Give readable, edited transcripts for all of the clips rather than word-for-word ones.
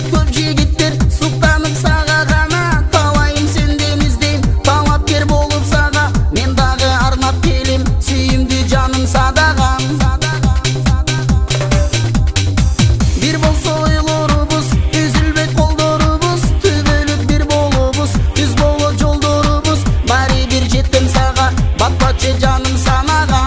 Көп жігіттер сұқтанып саға ғана, талайым сенден іздейм, талапкер болып саға. Мен дағы арнап келем, сүйімді жаным садағам. Bir болса ойлорубуз, үзілбек қолдорубуз, түбөлүк bir болубуз, түз боло жолдорубуз. Бари бир жеттім саға, батпачы жаным санаға.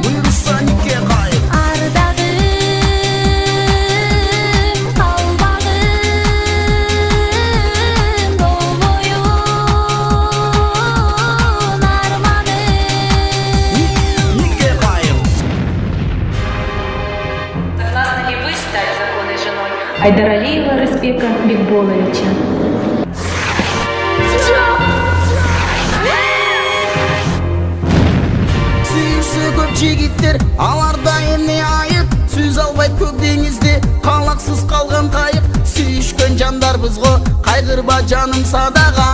Buyursa nikke kayıp Ardağım, kalbağım, dol boyun armanım. Nikke kayıp Согласны ли вы стать законной женой Айдаралиева Рысбека Бекболовича? Сүйісі көп жігіттер, аларда емне айып, сөз албай көп деңізде, қалақсыз қалған қайып. Сүйішкен жандар бізғо, қайғырба жаным садаға.